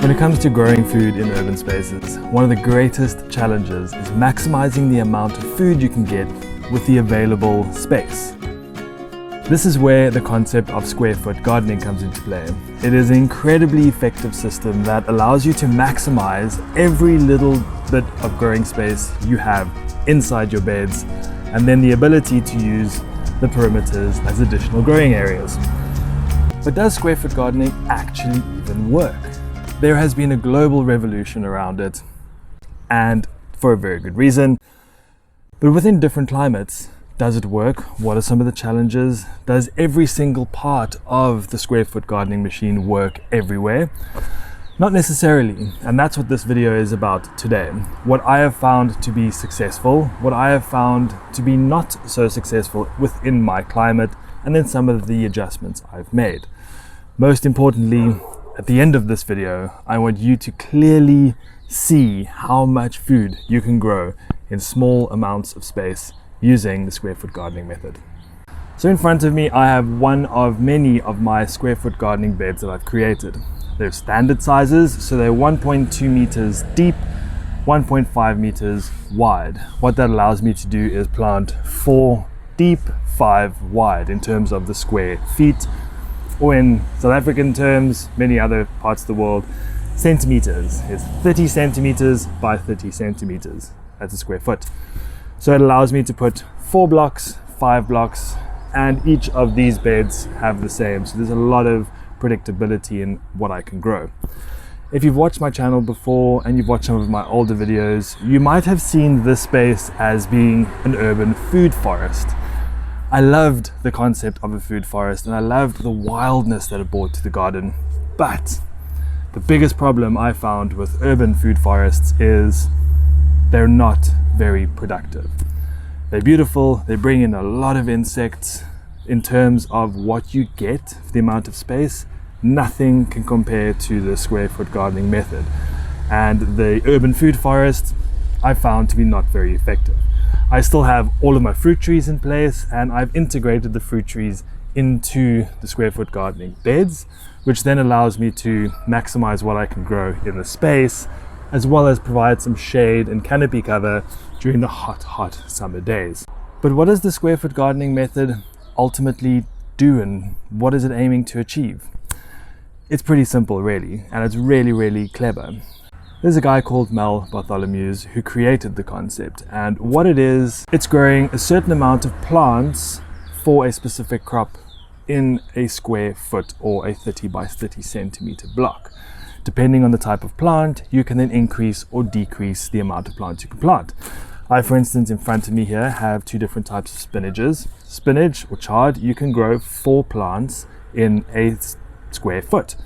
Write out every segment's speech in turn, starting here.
When it comes to growing food in urban spaces, one of the greatest challenges is maximizing the amount of food you can get with the available space. This is where the concept of square foot gardening comes into play. It is an incredibly effective system that allows you to maximize every little bit of growing space you have inside your beds, and then the ability to use the perimeters as additional growing areas. But does square foot gardening actually even work? There has been a global revolution around it, and for a very good reason. But within different climates, does it work? What are some of the challenges? Does every single part of the square foot gardening machine work everywhere? Not necessarily, and that's what this video is about today. What I have found to be successful, what I have found to be not so successful within my climate, and then some of the adjustments I've made. Most importantly, at the end of this video, I want you to clearly see how much food you can grow in small amounts of space using the square foot gardening method. So in front of me, I have one of many of my square foot gardening beds that I've created. They're standard sizes, so they're 1.2 meters deep, 1.5 meters wide. What that allows me to do is plant 4 deep, 5 wide in terms of the square feet, or in South African terms, many other parts of the world, centimeters. It's 30 centimeters by 30 centimeters. That's a square foot. So it allows me to put 4 blocks, 5 blocks, and each of these beds have the same. So there's a lot of predictability in what I can grow. If you've watched my channel before and you've watched some of my older videos, you might have seen this space as being an urban food forest. I loved the concept of a food forest and I loved the wildness that it brought to the garden. But the biggest problem I found with urban food forests is they're not very productive. They're beautiful, they bring in a lot of insects. In terms of what you get for the amount of space, nothing can compare to the square foot gardening method. And the urban food forest I found to be not very effective. I still have all of my fruit trees in place, and I've integrated the fruit trees into the square foot gardening beds, which then allows me to maximize what I can grow in the space, as well as provide some shade and canopy cover during the hot summer days. But what does the square foot gardening method ultimately do, and what is it aiming to achieve? It's pretty simple really, and it's really clever. There's a guy called Mel Bartholomew who created the concept, and what it is, it's growing a certain amount of plants for a specific crop in a square foot or a 30 by 30 centimeter block. Depending on the type of plant, you can then increase or decrease the amount of plants you can plant. I, for instance, in front of me here have 2 different types of spinaches. Spinach or chard, you can grow 4 plants in a square foot.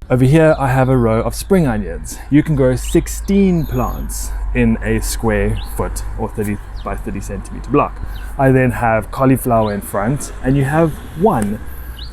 Over here, I have a row of spring onions. You can grow 16 plants in a square foot or 30 by 30 centimeter block. I then have cauliflower in front, and you have 1.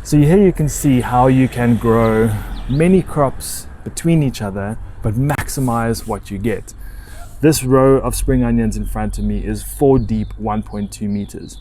So here you can see how you can grow many crops between each other, but maximize what you get. This row of spring onions in front of me is 4 deep, 1.2 meters.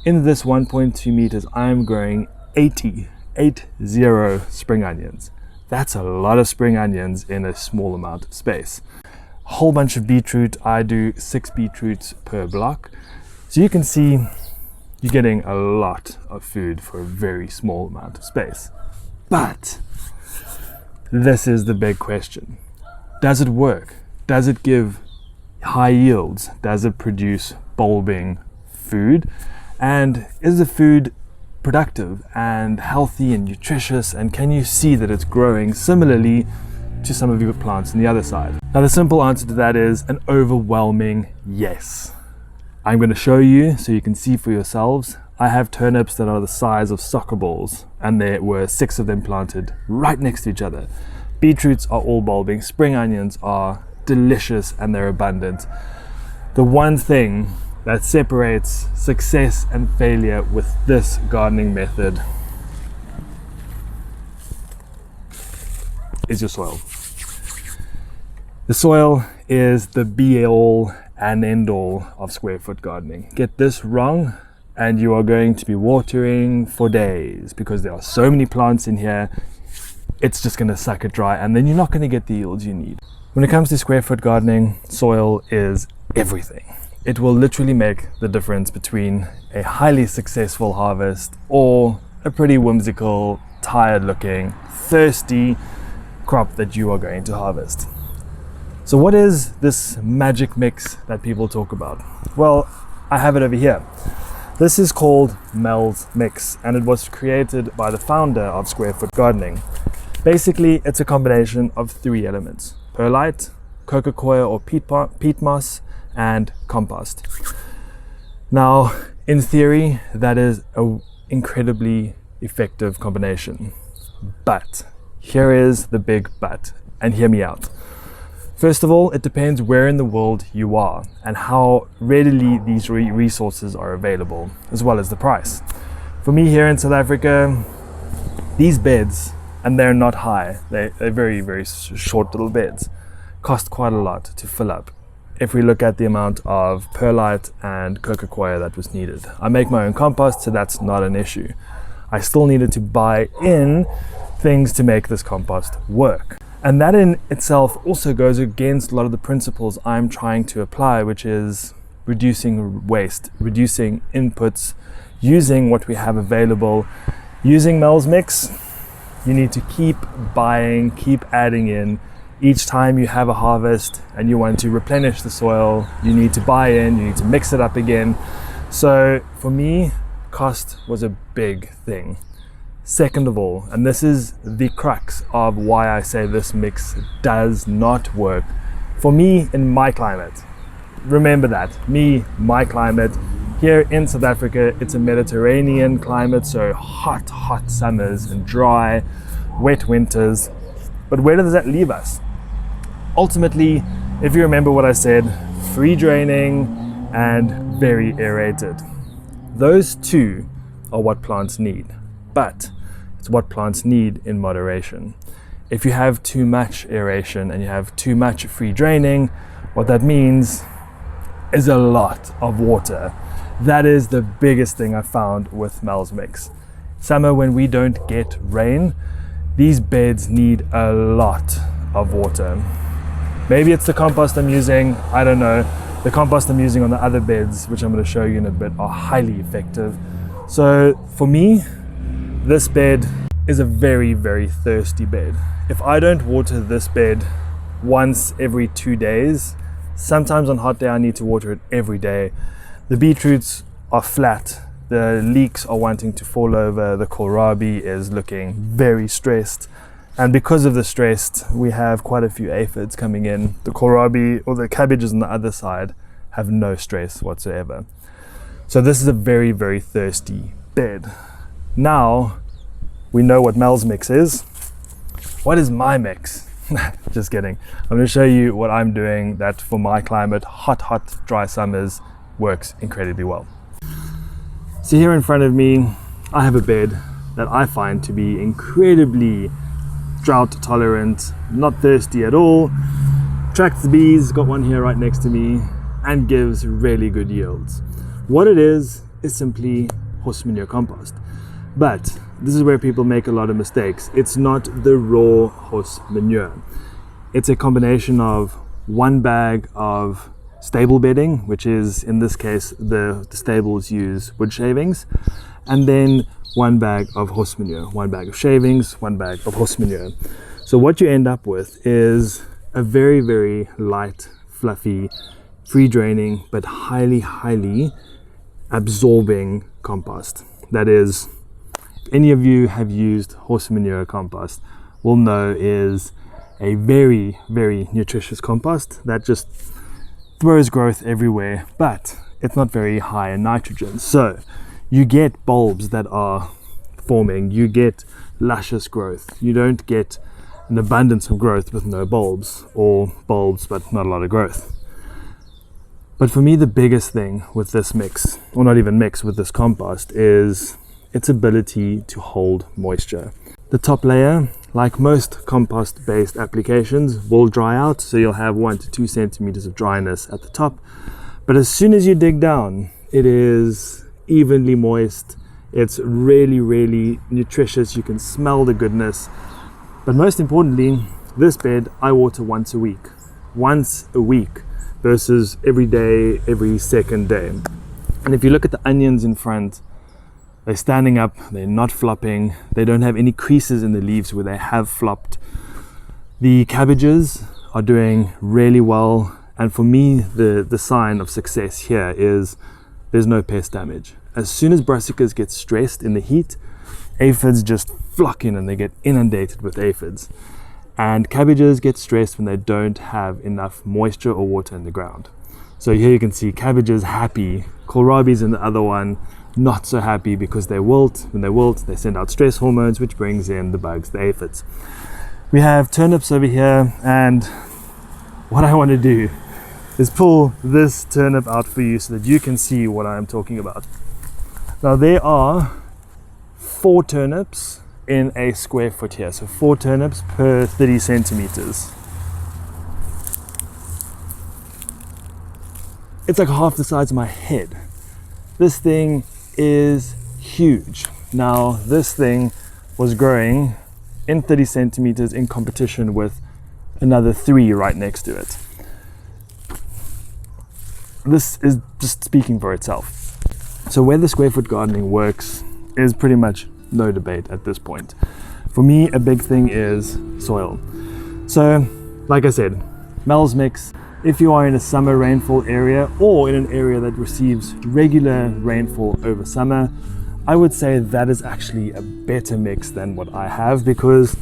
In this 1.2 meters, I'm growing 80 spring onions. That's a lot of spring onions in a small amount of space. A whole bunch of beetroot. I do 6 beetroots per block. So you can see you're getting a lot of food for a very small amount of space. But this is the big question. Does it work? Does it give high yields? Does it produce bulbing food? And is the food productive and healthy and nutritious, and can you see that it's growing similarly to some of your plants on the other side? Now the simple answer to that is an overwhelming yes. I'm going to show you so you can see for yourselves. I have turnips that are the size of soccer balls, and there were 6 of them planted right next to each other. Beetroots are all bulbing, spring onions are delicious and they're abundant. The one thing that separates success and failure with this gardening method is your soil. The soil is the be-all and end-all of square foot gardening. Get this wrong and you are going to be watering for days because there are so many plants in here. it's just going to suck it dry, and then you're not going to get the yields you need. When it comes to square foot gardening, soil is everything. It will literally make the difference between a highly successful harvest or a pretty whimsical, tired looking, thirsty crop that you are going to harvest. So what is this magic mix that people talk about? Well, I have it over here. This is called Mel's Mix, and it was created by the founder of Square Foot Gardening. Basically, it's a combination of 3 elements: perlite, coco coir or peat moss, and compost. Now, in theory, that is an incredibly effective combination. But here is the big but, and hear me out. First of all, it depends where in the world you are and how readily these resources are available, as well as the price. For me here in South Africa, these beds, and they're not high, they're very, very short little beds, cost quite a lot to fill up. If we look at the amount of perlite and coco coir that was needed. I make my own compost, so that's not an issue. I still needed to buy in things to make this compost work. And that in itself also goes against a lot of the principles I'm trying to apply, which is reducing waste, reducing inputs, using what we have available. Using Mel's Mix, you need to keep buying, keep adding in. Each time you have a harvest and you want to replenish the soil, you need to buy in, you need to mix it up again. So for me, cost was a big thing. Second of all, and this is the crux of why I say this mix does not work for me in my climate. Remember that, my climate. Here in South Africa, it's a Mediterranean climate, so hot summers and dry, wet winters. But where does that leave us? Ultimately, if you remember what I said, free draining and very aerated. Those two are what plants need, but it's what plants need in moderation. If you have too much aeration and you have too much free draining, what that means is a lot of water. That is the biggest thing I found with Mel's Mix. Summer, when we don't get rain, these beds need a lot of water. Maybe it's the compost I'm using, I don't know. The compost I'm using on the other beds, which I'm going to show you in a bit, are highly effective. So for me, this bed is a very, very thirsty bed. If I don't water this bed once every 2 days, sometimes on hot day I need to water it every day. The beetroots are flat, the leeks are wanting to fall over, the kohlrabi is looking very stressed. And because of the stress, we have quite a few aphids coming in. The kohlrabi or the cabbages on the other side have no stress whatsoever. So this is a very, very thirsty bed. Now, we know what Mel's Mix is. What is my mix? Just kidding. I'm going to show you what I'm doing that for my climate, hot, dry summers, works incredibly well. So here in front of me, I have a bed that I find to be incredibly drought tolerant, not thirsty at all, attracts bees, got one here right next to me, and gives really good yields. What it is simply horse manure compost. But this is where people make a lot of mistakes. It's not the raw horse manure. It's a combination of 1 bag of stable bedding, which is, in this case, the stables use wood shavings, and then 1 bag of horse manure, 1 bag of shavings, 1 bag of horse manure. So what you end up with is a very, very light, fluffy, free draining, but highly absorbing compost. That is, if any of you have used horse manure compost will know is a very, very nutritious compost that just throws growth everywhere, but it's not very high in nitrogen. So you get bulbs that are forming, you get luscious growth. You don't get an abundance of growth with no bulbs, or bulbs but not a lot of growth. But for me, the biggest thing with this mix, or not even mix, with this compost is its ability to hold moisture. The top layer, like most compost-based applications, will dry out, so you'll have 1 to 2 centimeters of dryness at the top. But as soon as you dig down, it is evenly moist. It's really, really nutritious. You can smell the goodness. But most importantly, this bed I water once a week versus every day, every second day. And if you look at the onions in front, they're standing up, they're not flopping, they don't have any creases in the leaves where they have flopped. The cabbages are doing really well, and for me the sign of success here is there's no pest damage. As soon as brassicas get stressed in the heat, aphids just flock in and they get inundated with aphids. And cabbages get stressed when they don't have enough moisture or water in the ground. So here you can see cabbages happy, kohlrabi's in the other one not so happy because they wilt. When they wilt, they send out stress hormones, which brings in the bugs, the aphids. We have turnips over here, and what I want to do is pull this turnip out for you so that you can see what I am talking about. Now there are 4 turnips in a square foot here, so 4 turnips per 30 centimeters. It's like half the size of my head. This thing is huge. Now this thing was growing in 30 centimeters in competition with another 3 right next to it. This is just speaking for itself. So where the square foot gardening works is pretty much no debate at this point. For me, a big thing is soil. So like I said, Mel's Mix, if you are in a summer rainfall area or in an area that receives regular rainfall over summer, I would say that is actually a better mix than what I have, because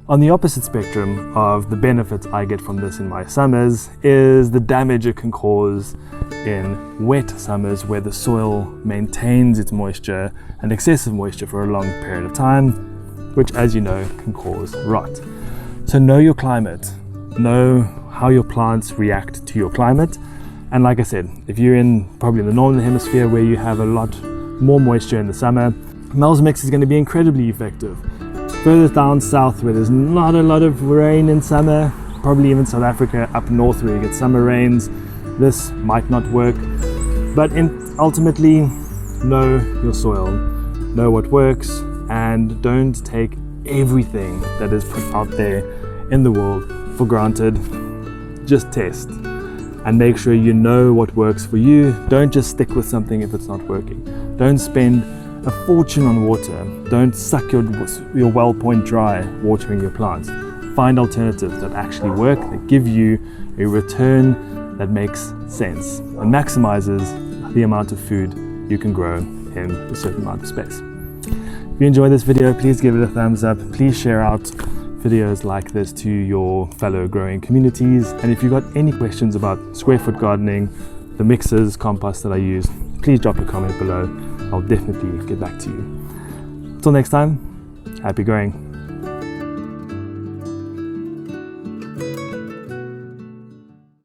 on the opposite spectrum of the benefits I get from this in my summers is the damage it can cause in wet summers where the soil maintains its moisture and excessive moisture for a long period of time, which, as you know, can cause rot. So know your climate, know how your plants react to your climate. And like I said, if you're in probably the northern hemisphere where you have a lot more moisture in the summer, Mel's Mix is going to be incredibly effective. Further down south where there's not a lot of rain in summer, probably even South Africa, up north where you get summer rains, this might not work. But ultimately, know your soil, know what works, and don't take everything that is put out there in the world for granted. Just test and make sure you know what works for you. Don't just stick with something if it's not working. Don't spend a fortune on water. Don't suck your well point dry watering your plants. Find alternatives that actually work, that give you a return that makes sense and maximizes the amount of food you can grow in a certain amount of space. If you enjoyed this video, please give it a thumbs up. Please share out videos like this to your fellow growing communities. And if you've got any questions about square foot gardening, the mixes, compost that I use, please drop a comment below. I'll definitely get back to you. Until next time, happy growing.